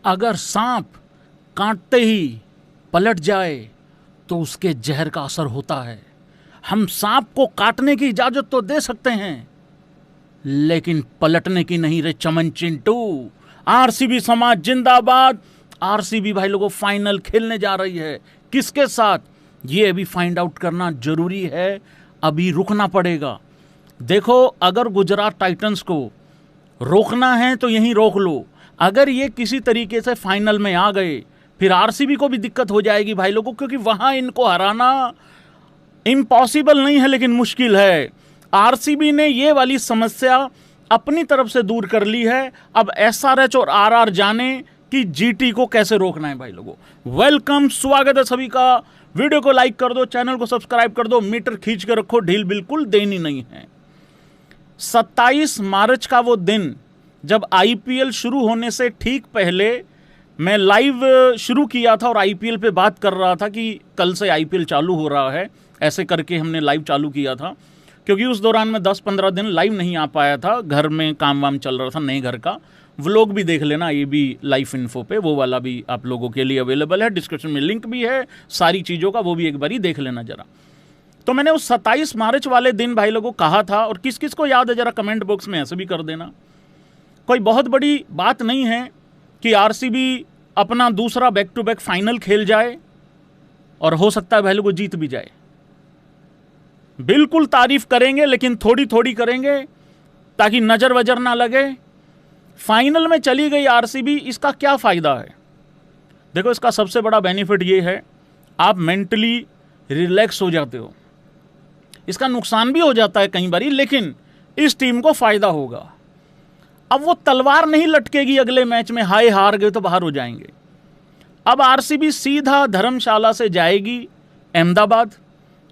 अगर सांप काटते ही पलट जाए तो उसके जहर का असर होता है। हम सांप को काटने की इजाजत तो दे सकते हैं, लेकिन पलटने की नहीं रे चमन चिंटू। आरसीबी समाज जिंदाबाद। आरसीबी भाई लोगों फाइनल खेलने जा रही है, किसके साथ ये अभी फाइंड आउट करना जरूरी है, अभी रुकना पड़ेगा। देखो, अगर गुजरात टाइटंस को रोकना है तो यहीं रोक लो। अगर ये किसी तरीके से फाइनल में आ गए फिर आरसीबी को भी दिक्कत हो जाएगी भाई लोगों, क्योंकि वहां इनको हराना इम्पॉसिबल नहीं है लेकिन मुश्किल है। आरसीबी ने ये वाली समस्या अपनी तरफ से दूर कर ली है। अब एसआरएच और आरआर जाने कि जीटी को कैसे रोकना है भाई लोगों। वेलकम, स्वागत है सभी का। वीडियो को लाइक कर दो, चैनल को सब्सक्राइब कर दो, मीटर खींच के रखो, ढील बिल्कुल देनी नहीं है। 27 मार्च का वो दिन जब आईपीएल शुरू होने से ठीक पहले मैं लाइव शुरू किया था और आईपीएल पे बात कर रहा था कि कल से आईपीएल चालू हो रहा है, ऐसे करके हमने लाइव चालू किया था। क्योंकि उस दौरान मैं 10-15 दिन लाइव नहीं आ पाया था, घर में काम वाम चल रहा था नए घर का। व्लॉग भी देख लेना, ये भी लाइफ इन्फो पे, वो वाला भी आप लोगों के लिए अवेलेबल है, डिस्क्रिप्शन में लिंक भी है सारी चीज़ों का, वो भी एक बारी देख लेना जरा। तो मैंने उस 27 मार्च वाले दिन भाई लोगों को कहा था, और किस किस को याद है जरा कमेंट बॉक्स में ऐसे भी कर देना। कोई बहुत बड़ी बात नहीं है कि आरसीबी अपना दूसरा बैक टू बैक फाइनल खेल जाए और हो सकता है भाई लोगों जीत भी जाए। बिल्कुल तारीफ करेंगे लेकिन थोड़ी थोड़ी करेंगे ताकि नजर वजर ना लगे। फाइनल में चली गई आरसीबी, इसका क्या फायदा है? देखो, इसका सबसे बड़ा बेनिफिट ये है, आप मेंटली रिलैक्स हो जाते हो। इसका नुकसान भी हो जाता है कई बारी, लेकिन इस टीम को फायदा होगा। अब वो तलवार नहीं लटकेगी अगले मैच में, हाय हार गए तो बाहर हो जाएंगे। अब आरसीबी सीधा धर्मशाला से जाएगी अहमदाबाद,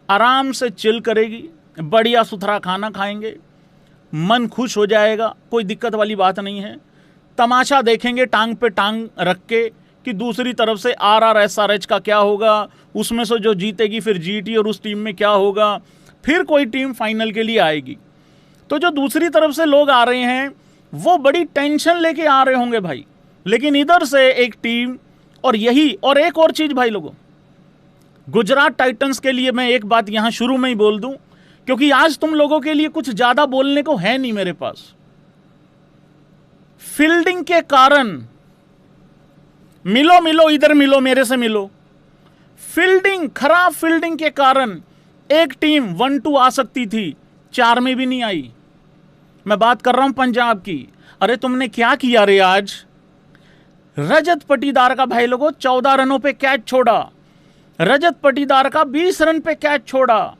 आराम से चिल करेगी, बढ़िया सुथरा खाना खाएंगे, मन खुश हो जाएगा, कोई दिक्कत वाली बात नहीं है। तमाशा देखेंगे टांग पे टांग रख के कि दूसरी तरफ से आरआर एसआरएच का क्या होगा, उसमें से जो जीतेगी फिर जीटी और उस टीम में क्या होगा, फिर कोई टीम फाइनल के लिए आएगी। तो जो दूसरी तरफ से लोग आ रहे हैं वो बड़ी टेंशन लेके आ रहे होंगे भाई, लेकिन इधर से एक टीम, और यही और एक और चीज भाई लोगों, गुजरात टाइटंस के लिए मैं एक बात यहां शुरू में ही बोल दूं, क्योंकि आज तुम लोगों के लिए कुछ ज्यादा बोलने को है नहीं मेरे पास। फील्डिंग के कारण, मिलो इधर मिलो, मेरे से मिलो। फील्डिंग, खराब फील्डिंग के कारण एक टीम 1-2 आ सकती थी, 4 में भी नहीं आई। मैं बात कर रहा हूं पंजाब की। अरे तुमने क्या किया रे आज? रजत पाटीदार का भाई लोगों 14 रनों पे कैच छोड़ा, रजत पाटीदार का 20 रन पे कैच छोड़ा।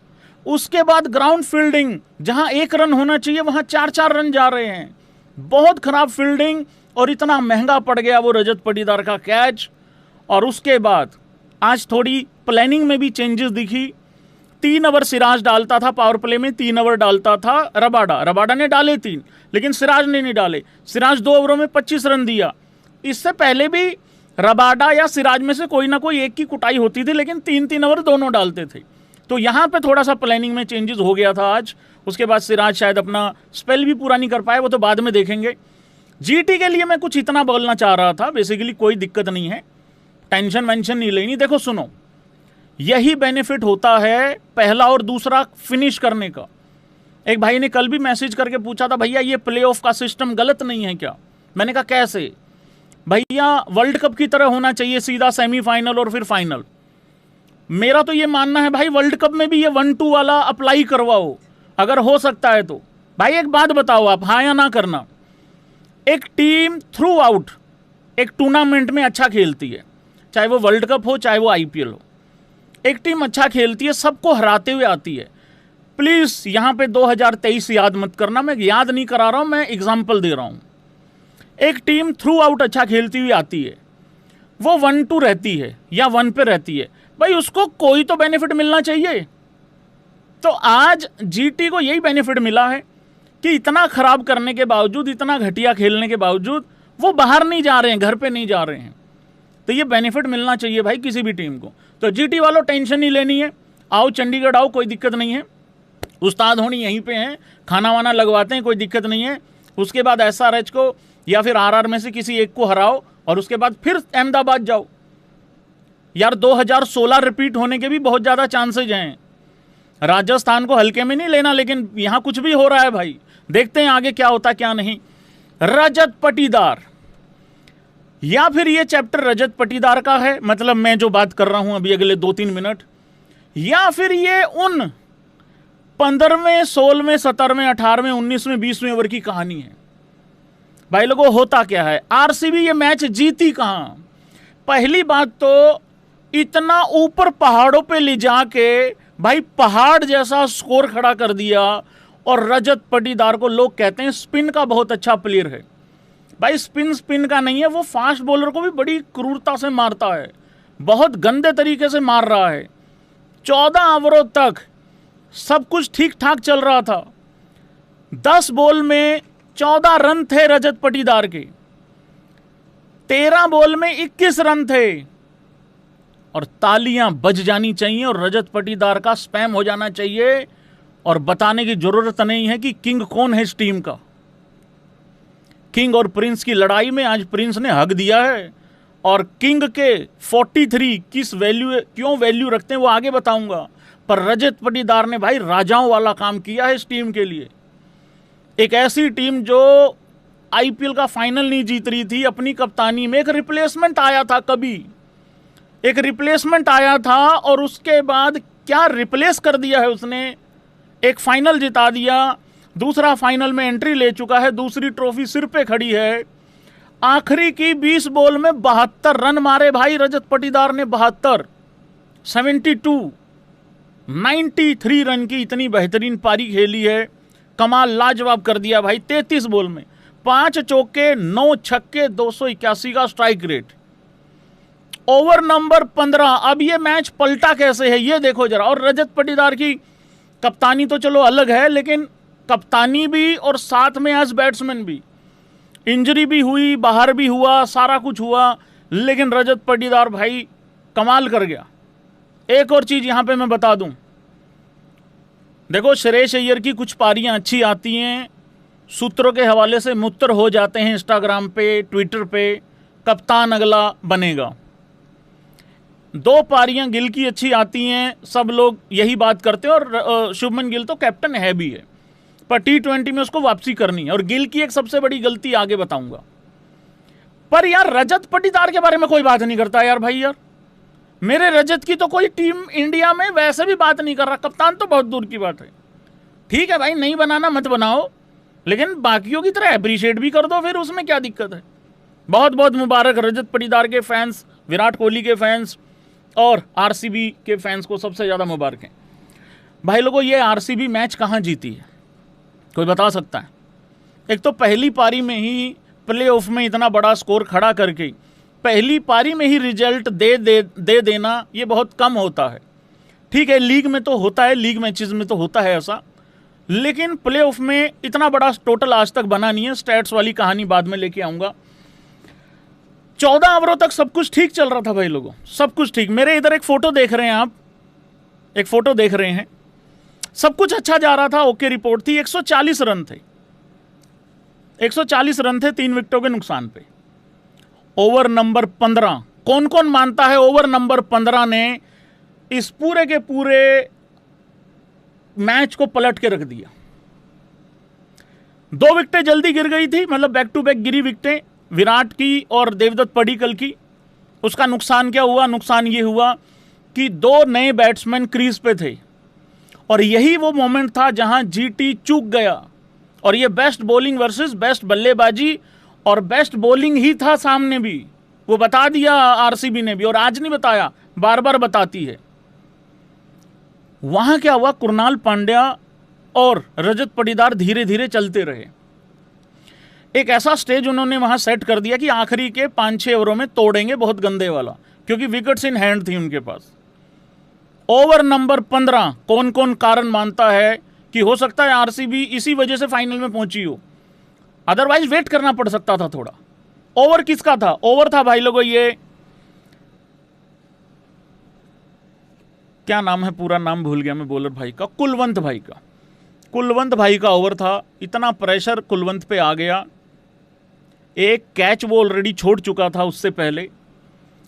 उसके बाद ग्राउंड फील्डिंग, जहां 1 रन होना चाहिए वहां 4-4 रन जा रहे हैं। बहुत खराब फील्डिंग, और इतना महंगा पड़ गया वो रजत पाटीदार का कैच। और उसके बाद आज थोड़ी प्लानिंग में भी चेंजेस दिखी। 3 ओवर सिराज डालता था पावर प्ले में, 3 ओवर डालता था रबाडा ने डाले 3, लेकिन सिराज ने नहीं डाले। सिराज 2 ओवरों में 25 रन दिया। इससे पहले भी रबाडा या सिराज में से कोई ना कोई एक की कुटाई होती थी, लेकिन 3-3 ओवर दोनों डालते थे। तो यहां पे थोड़ा सा प्लानिंग में चेंजेस हो गया था आज। उसके बाद सिराज शायद अपना स्पेल भी पूरा नहीं कर पाए, वो तो बाद में देखेंगे। जीटी के लिए मैं कुछ इतना बोलना चाह रहा था, बेसिकली कोई दिक्कत नहीं है, टेंशन वेंशन नहीं लेनी। देखो सुनो, यही बेनिफिट होता है पहला और दूसरा फिनिश करने का। एक भाई ने कल भी मैसेज करके पूछा था, भैया ये प्लेऑफ का सिस्टम गलत नहीं है क्या? मैंने कहा कैसे? भैया वर्ल्ड कप की तरह होना चाहिए, सीधा सेमीफाइनल और फिर फाइनल। मेरा तो ये मानना है भाई, वर्ल्ड कप में भी ये 1-2 वाला अप्लाई करवाओ अगर हो सकता है तो। भाई एक बात बताओ आप, हाँ या ना करना, एक टीम थ्रू आउट एक टूर्नामेंट में अच्छा खेलती है, चाहे वो वर्ल्ड कप हो चाहे वो आईपीएल हो, एक टीम अच्छा खेलती है, सबको हराते हुए आती है। प्लीज यहां पे 2023 याद मत करना, मैं याद नहीं करा रहा हूं, मैं एग्जांपल दे रहा हूं। एक टीम थ्रू आउट अच्छा खेलती हुई आती है, वो 1-2 रहती है या 1 पे रहती है, भाई उसको कोई तो बेनिफिट मिलना चाहिए। तो आज जीटी को यही बेनिफिट मिला है कि इतना खराब करने के बावजूद, इतना घटिया खेलने के बावजूद वो बाहर नहीं जा रहे हैं, घर पे नहीं जा रहे हैं। तो ये बेनिफिट मिलना चाहिए भाई किसी भी टीम को। तो जीटी वालों टेंशन नहीं लेनी है, आओ चंडीगढ़ आओ, कोई दिक्कत नहीं है। उस्ताद होनी यहीं पे हैं, खाना वाना लगवाते हैं, कोई दिक्कत नहीं है। उसके बाद एसआरएच को या फिर आरआर में से किसी एक को हराओ, और उसके बाद फिर अहमदाबाद जाओ। यार 2016 रिपीट होने के भी बहुत ज्यादा चांसेज हैं। राजस्थान को हल्के में नहीं लेना, लेकिन यहां कुछ भी हो रहा है भाई। देखते हैं आगे क्या होता क्या नहीं। रजत पाटीदार, या फिर ये चैप्टर रजत पाटीदार का है, मतलब मैं जो बात कर रहा हूं अभी अगले 2-3 मिनट, या फिर ये उन 15वें, 16वें, 17वें, 18वें, 19वें, 20वें ओवर की कहानी है। भाई लोगों, होता क्या है, आरसीबी ये मैच जीती कहां। पहली बात तो इतना ऊपर पहाड़ों पे ले जाके भाई पहाड़ जैसा स्कोर खड़ा कर दिया, और रजत पाटीदार को लोग कहते हैं स्पिन का बहुत अच्छा प्लेयर है। भाई स्पिन का नहीं है, वो फास्ट बॉलर को भी बड़ी क्रूरता से मारता है, बहुत गंदे तरीके से मार रहा है। 14 ओवरों तक सब कुछ ठीक ठाक चल रहा था। 10 बॉल में 14 रन थे रजत पाटीदार के, 13 बॉल में 21 रन थे। और तालियां बज जानी चाहिए और रजत पाटीदार का स्पैम हो जाना चाहिए, और बताने की जरूरत नहीं है कि किंग कौन है इस टीम का। किंग और प्रिंस की लड़ाई में आज प्रिंस ने हक दिया है, और किंग के 43 किस वैल्यू, क्यों वैल्यू रखते हैं वो आगे बताऊंगा। पर रजत पाटीदार ने भाई राजाओं वाला काम किया है इस टीम के लिए। एक ऐसी टीम जो आईपीएल का फाइनल नहीं जीत रही थी, अपनी कप्तानी में एक रिप्लेसमेंट आया था, कभी एक रिप्लेसमेंट आया था, और उसके बाद क्या रिप्लेस कर दिया है उसने। एक फाइनल जिता दिया, दूसरा फाइनल में एंट्री ले चुका है, दूसरी ट्रॉफी सिर पे खड़ी है। आखिरी की 20 बॉल में 72 रन मारे भाई रजत पाटीदार ने। 72, 72, 93 रन की इतनी बेहतरीन पारी खेली है, कमाल, लाजवाब कर दिया भाई। 33 बॉल में 5 चौके, 9 छक्के, 281 का स्ट्राइक रेट। Over number 15। अब ये मैच पलटा कैसे है ये देखो जरा। और रजत पाटीदार की कप्तानी तो चलो अलग है, लेकिन कप्तानी भी और साथ में एज बैट्समैन भी, इंजरी भी हुई, बाहर भी हुआ, सारा कुछ हुआ, लेकिन रजत पाटीदार भाई कमाल कर गया। एक और चीज यहां पे मैं बता दूं, देखो श्रेयस अय्यर की कुछ पारियां अच्छी आती हैं, सूत्रों के हवाले से मुत्तर हो जाते हैं इंस्टाग्राम पे, ट्विटर पे, कप्तान अगला बनेगा। 2 पारियां गिल की अच्छी आती हैं, सब लोग यही बात करते हैं, और शुभमन गिल तो कैप्टन है भी है, पर T20 में उसको वापसी करनी है। और गिल की एक सबसे बड़ी गलती आगे बताऊंगा। पर यार रजत पाटीदार के बारे में कोई बात नहीं करता यार। भाई यार मेरे रजत की तो कोई टीम इंडिया में वैसे भी बात नहीं कर रहा, कप्तान तो बहुत दूर की बात है। ठीक है भाई, नहीं बनाना मत बनाओ, लेकिन बाकियों की तरह अप्रिशिएट भी कर दो, फिर उसमें क्या दिक्कत है। बहुत बहुत मुबारक रजत पाटीदार के फैंस, विराट कोहली के फैंस और आरसीबी के फैंस को सबसे ज़्यादा मुबारक हैं। भाई लोगों, ये आरसीबी मैच कहाँ जीती है, कोई बता सकता है? एक तो पहली पारी में ही प्लेऑफ में इतना बड़ा स्कोर खड़ा करके पहली पारी में ही रिजल्ट दे देना, ये बहुत कम होता है। ठीक है, लीग में तो होता है, लीग मैचेस में तो होता है ऐसा, लेकिन प्लेऑफ में इतना बड़ा टोटल आज तक बना नहीं है। स्टैट्स वाली कहानी बाद में लेके आऊंगा। 14 ओवरों तक सब कुछ ठीक चल रहा था भाई लोगों, सब कुछ ठीक। मेरे इधर एक फोटो देख रहे हैं आप, एक फोटो देख रहे हैं, सब कुछ अच्छा जा रहा था, ओके रिपोर्ट थी। 140 रन थे, 140 रन थे 3 विकेटों के नुकसान पे। ओवर नंबर 15, कौन कौन मानता है ओवर नंबर 15 ने इस पूरे के पूरे मैच को पलट के रख दिया। 2 विकेटें जल्दी गिर गई थी, मतलब बैक टू बैक गिरी विकेटें विराट की और देवदत्त पडिक्कल की। उसका नुकसान क्या हुआ? नुकसान ये हुआ कि 2 नए बैट्समैन क्रीज पे थे, और यही वो मोमेंट था जहां जीटी चूक गया। और ये बेस्ट बॉलिंग वर्सेस बेस्ट बल्लेबाजी, और बेस्ट बॉलिंग ही था सामने भी, वो बता दिया आरसीबी ने भी, और आज नहीं बताया, बार बार बताती है। वहां क्या हुआ, कुणाल पांड्या और रजत पाटीदार धीरे धीरे चलते रहे। एक ऐसा स्टेज उन्होंने वहां सेट कर दिया कि आखिरी के 5-6 ओवरों में तोड़ेंगे बहुत गंदे वाला, क्योंकि विकेट्स इन हैंड थी उनके पास। ओवर नंबर 15, कौन कौन कारण मानता है कि हो सकता है आरसीबी इसी वजह से फाइनल में पहुंची हो, अदरवाइज वेट करना पड़ सकता था थोड़ा। ओवर किसका था? ओवर था भाई लोगों, ये क्या नाम है, पूरा नाम भूल गया मैं बॉलर भाई का, कुलवंत भाई का। कुलवंत भाई का ओवर था। इतना प्रेशर कुलवंत पे आ गया एक कैच वो ऑलरेडी छोड़ चुका था उससे पहले।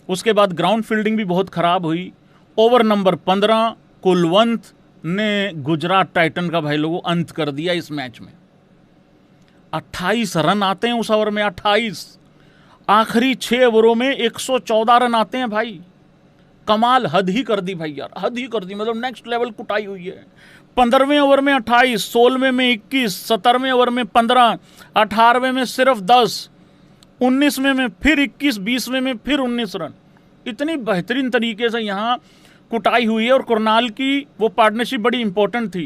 उसके बाद ग्राउंड फील्डिंग भी बहुत खराब हुई। ओवर नंबर 15 कुलवंत ने गुजरात टाइटन का भाई लोगों अंत कर दिया इस मैच में। 28 रन आते हैं उस ओवर में, 28। आखिरी 6 ओवरों में 114 रन आते हैं भाई। कमाल, हद ही कर दी भाई यार, हद ही कर दी, मतलब नेक्स्ट लेवल कुटाई हुई है। 15वें ओवर में 28, 16वें में 21, 17वें ओवर में 15, 18वें में सिर्फ 10, 19वें में फिर 21, 20वें में फिर 19 रन। इतनी बेहतरीन तरीके से यहाँ कुटाई हुई है। और कुरनाल की वो पार्टनरशिप बड़ी इंपॉर्टेंट थी,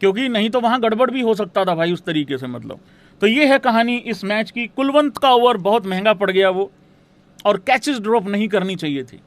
क्योंकि नहीं तो वहाँ गड़बड़ भी हो सकता था भाई उस तरीके से, मतलब। तो ये है कहानी इस मैच की। कुलवंत का ओवर बहुत महंगा पड़ गया वो, और कैचेस ड्रॉप नहीं करनी चाहिए थी।